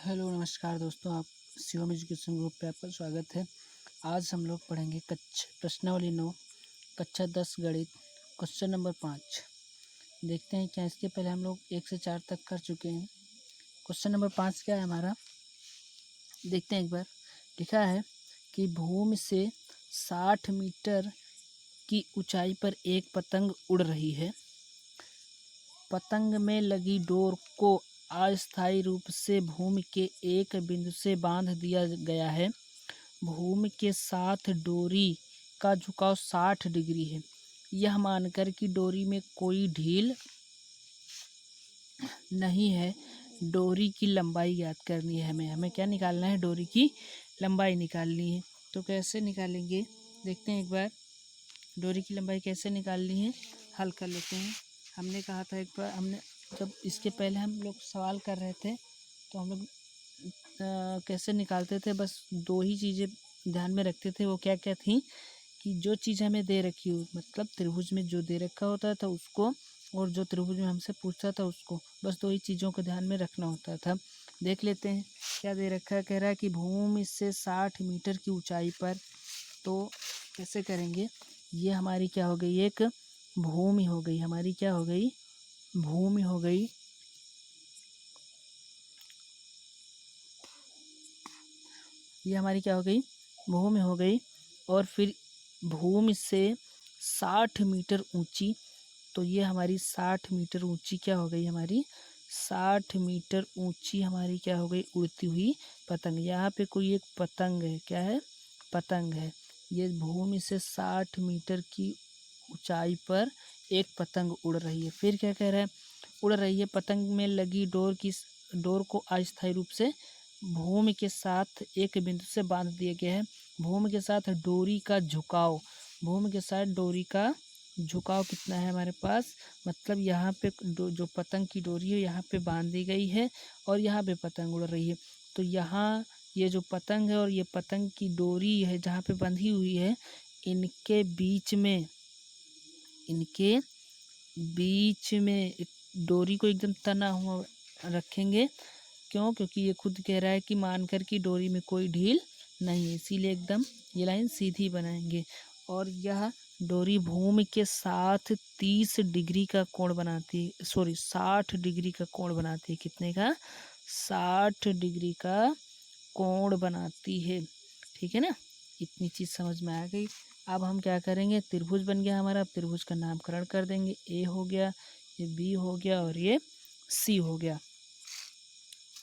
Hello नमस्कार दोस्तों, आप शिवम एजुकेशन ग्रुप पे आपका स्वागत है। आज हम लोग पढ़ेंगे प्रश्नावली 9 कक्षा 10 गणित क्वेश्चन नंबर 5। देखते हैं क्या इसके पहले हम लोग 1 से 4 तक कर चुके हैं। क्वेश्चन नंबर 5 क्या है हमारा, देखते हैं एक बार। लिखा है कि भूमि से 60 मीटर की ऊंचाई पर एक पतंग उड़ रही है। पतंग में लगी डोर को अस्थायी रूप से भूमि के एक बिंदु से बांध दिया गया है। भूमि के साथ डोरी का झुकाव 60 डिग्री है। यह मानकर कि डोरी में कोई ढील नहीं है, डोरी की लंबाई ज्ञात करनी है। हमें क्या निकालना है, डोरी की लंबाई निकालनी है। तो कैसे निकालेंगे, देखते हैं एक बार। डोरी की लंबाई कैसे निकालनी है, हल कर लेते हैं। हमने कहा था एक बार, हमने जब इसके पहले हम लोग सवाल कर रहे थे तो हम लोग कैसे निकालते थे, बस दो ही चीज़ें ध्यान में रखते थे। वो क्या क्या थी कि जो चीज़ हमें दे रखी हो, मतलब त्रिभुज में जो दे रखा होता था उसको, और जो त्रिभुज में हमसे पूछता था उसको, बस दो ही चीज़ों को ध्यान में रखना होता था। देख लेते हैं क्या दे रखा है। कह रहा है कि भूमि से 60 मीटर की ऊंचाई पर। तो कैसे करेंगे, ये हमारी क्या हो गई, एक भूमि हो गई हमारी, क्या हो गई, भूमि हो गई। ये हमारी क्या हो गई, भूमि हो गई। और फिर भूमि से 60 मीटर ऊंची, तो ये हमारी 60 मीटर ऊंची क्या हो गई, हमारी 60 मीटर ऊंची हमारी क्या हो गई, उड़ती हुई पतंग। यहाँ पे कोई एक पतंग है, क्या है, पतंग है। ये भूमि से 60 मीटर की ऊंचाई पर एक पतंग उड़ रही है। फिर क्या कह रहा है, उड़ रही है, पतंग में लगी डोर को अस्थायी रूप से भूमि के साथ एक बिंदु से बांध दिया गया है। भूमि के साथ डोरी का झुकाव, भूमि के साथ डोरी का झुकाव कितना है हमारे पास, मतलब यहाँ पे जो पतंग की डोरी है यहाँ पे बांध दी गई है और यहाँ पे पतंग उड़ रही है। तो यहाँ ये जो पतंग है और ये पतंग की डोरी है जहाँ पे बंधी हुई है, इनके बीच में डोरी को एकदम तना हुआ रखेंगे। क्यों, क्योंकि ये खुद कह रहा है कि मानकर कि डोरी में कोई ढील नहीं है, इसीलिए एकदम ये लाइन सीधी बनाएंगे। और यह डोरी भूमि के साथ 30 डिग्री का कोण बनाती है, 60 डिग्री का कोण बनाती है। कितने का, 60 डिग्री का कोण बनाती है। ठीक है ना, इतनी चीज़ समझ में आ गई। अब हम क्या करेंगे, त्रिभुज बन गया हमारा, अब त्रिभुज का नामकरण कर देंगे। ए हो गया, ये बी हो गया और ये सी हो गया।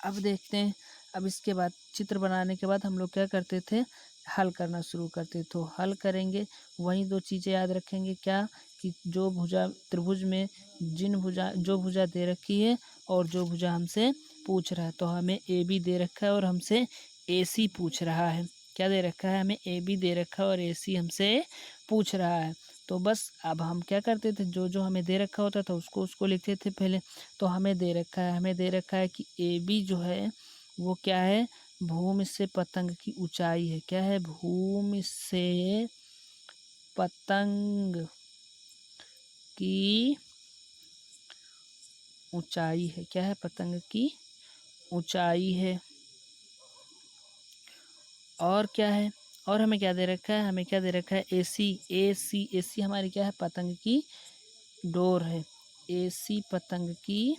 अब देखते हैं, अब इसके बाद चित्र बनाने के बाद हम लोग क्या करते थे, हल करना शुरू करते। तो हल करेंगे, वही दो चीज़ें याद रखेंगे, क्या कि जो भुजा त्रिभुज में जो भुजा दे रखी है और जो भुजा हमसे पूछ रहा है। तो हमें ए बी दे रखा है और हमसे ए सी पूछ रहा है। क्या दे रखा है, हमें ए बी दे रखा है और ए सी हमसे पूछ रहा है। तो बस अब हम क्या करते थे, जो जो हमें दे रखा होता था उसको लिखते थे पहले। तो हमें दे रखा है कि ए बी जो है वो क्या है, भूमि से पतंग की ऊंचाई है। क्या है, भूमि से पतंग की ऊंचाई है। क्या है, पतंग की ऊंचाई है। और क्या है, और हमें क्या दे रखा है, हमें क्या दे रखा है, ए सी हमारी क्या है, पतंग की डोर है। ए सी पतंग की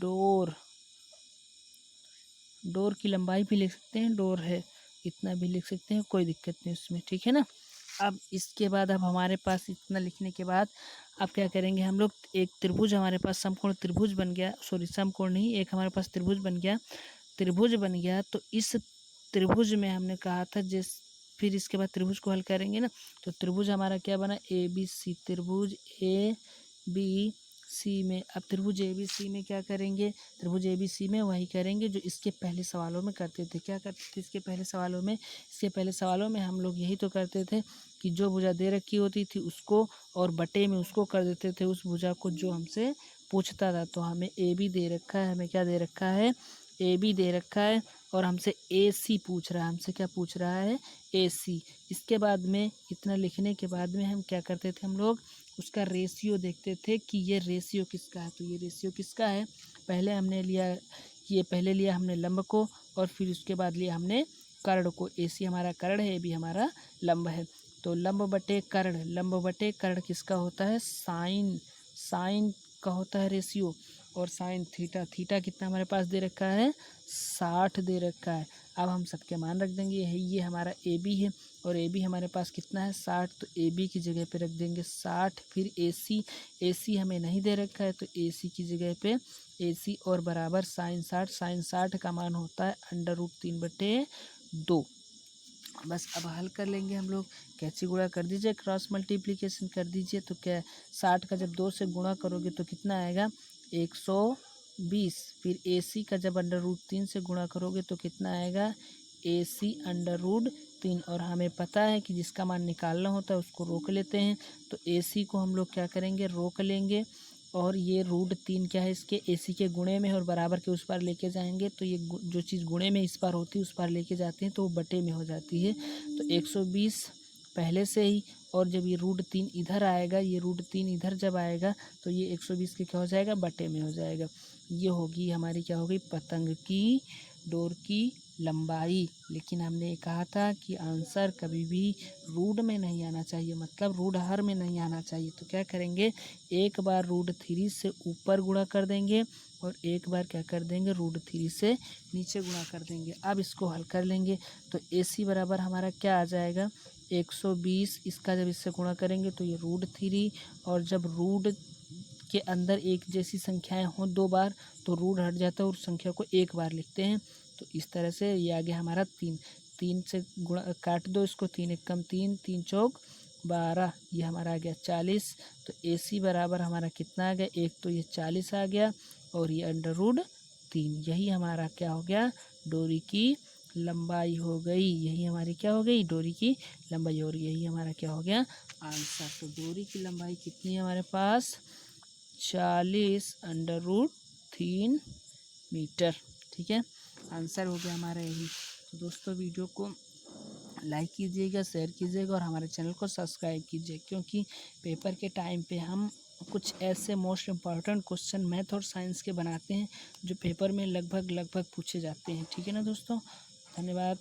डोर की लंबाई भी लिख सकते हैं, डोर है इतना भी लिख सकते हैं, कोई दिक्कत नहीं उसमें। ठीक है ना। अब इसके बाद, अब हमारे पास इतना लिखने के बाद अब क्या करेंगे हम लोग, एक त्रिभुज हमारे पास समकोण त्रिभुज बन गया, समकोण नहीं, एक हमारे पास त्रिभुज बन गया। तो इस त्रिभुज में हमने कहा था फिर इसके बाद त्रिभुज को हल करेंगे ना। तो त्रिभुज हमारा क्या बना, ए बी सी, त्रिभुज ए बी सी में। अब त्रिभुज ए बी सी में क्या करेंगे, त्रिभुज ए बी सी में वही करेंगे जो इसके पहले सवालों में करते थे। क्या करते थे इसके पहले सवालों में हम लोग यही तो करते थे कि जो भुजा दे रखी होती थी उसको और बटे में उसको कर देते थे उस भुजा को जो हमसे पूछता था। तो हमें ए बी दे रखा है, हमें क्या दे रखा है, ए बी दे रखा है और हमसे ए सी पूछ रहा है। हमसे क्या पूछ रहा है, ए सी। इसके बाद में इतना लिखने के बाद में हम क्या करते थे, हम लोग उसका रेशियो देखते थे कि ये रेशियो किसका है। तो ये रेशियो किसका है, पहले हमने लिया, ये पहले लिया हमने लंब को और फिर उसके बाद लिया हमने कर्ण को। AC हमारा कर्ण है, AB हमारा लंब है। तो लंब बटे कर्ण, लंब बटे कर्ण किसका होता है, साइन, साइन का होता है रेशियो। और साइन थीटा, थीटा कितना हमारे पास दे रखा है, 60 दे रखा है। अब हम सबके मान रख देंगे, ये हमारा AB है और AB हमारे पास कितना है, 60। तो AB की जगह पे रख देंगे 60। फिर AC, AC हमें नहीं दे रखा है तो AC की जगह पे AC और बराबर साइन 60, साइन 60 का मान होता है √3/2। बस अब हल कर लेंगे हम लोग। कैसे गुणा कर दीजिए, क्रॉस मल्टीप्लिकेशन कर दीजिए। तो क्या 60 का जब 2 से गुणा करोगे तो कितना आएगा, 120। फिर AC का जब √3 से गुणा करोगे तो कितना आएगा, AC √3। और हमें पता है कि जिसका मान निकालना होता है उसको रोक लेते हैं। तो AC को हम लोग क्या करेंगे, रोक लेंगे। और ये √3 क्या है, इसके AC के गुणे में और बराबर के उस पार लेके जाएंगे। तो ये जो चीज़ गुणे में इस पार होती है उस पार लेके जाते हैं तो वो बटे में हो जाती है। तो 120 पहले से ही, और जब ये √3 इधर आएगा, ये √3 इधर जब आएगा तो ये 120 के क्या हो जाएगा, बटे में हो जाएगा। ये होगी हमारी क्या हो गई, पतंग की डोर की लंबाई। लेकिन हमने कहा था कि आंसर कभी भी रूट में नहीं आना चाहिए, मतलब रूट हर में नहीं आना चाहिए। तो क्या करेंगे, एक बार √3 से ऊपर गुणा कर देंगे और एक बार क्या कर देंगे, √3 से नीचे गुणा कर देंगे। अब इसको हल कर लेंगे। तो AC बराबर हमारा क्या आ जाएगा, 120। इसका जब इससे गुणा करेंगे तो ये √3, और जब रूट के अंदर एक जैसी संख्याएं हों 2 बार तो रूट हट जाता है और संख्या को एक बार लिखते हैं। तो इस तरह से ये आ गया हमारा 3। 3 से गुणा काट दो इसको, 3 एकम 3, 3 चौक 12, ये हमारा आ गया 40। तो AC बराबर हमारा कितना आ गया, एक तो ये 40 आ गया और ये √3। यही हमारा क्या हो गया, डोरी की लंबाई हो गई। यही हमारी क्या हो गई, डोरी की लंबाई। और यही हमारा क्या हो गया, आंसर। तो डोरी की लंबाई कितनी है हमारे पास, 40√3 मीटर। ठीक है, आंसर हो गया हमारा यही। तो दोस्तों वीडियो को लाइक कीजिएगा, शेयर कीजिएगा और हमारे चैनल को सब्सक्राइब कीजिए, क्योंकि पेपर के टाइम पे हम कुछ ऐसे मोस्ट इम्पॉर्टेंट क्वेश्चन मैथ और साइंस के बनाते हैं जो पेपर में लगभग पूछे जाते हैं। ठीक है ना दोस्तों, धन्यवाद।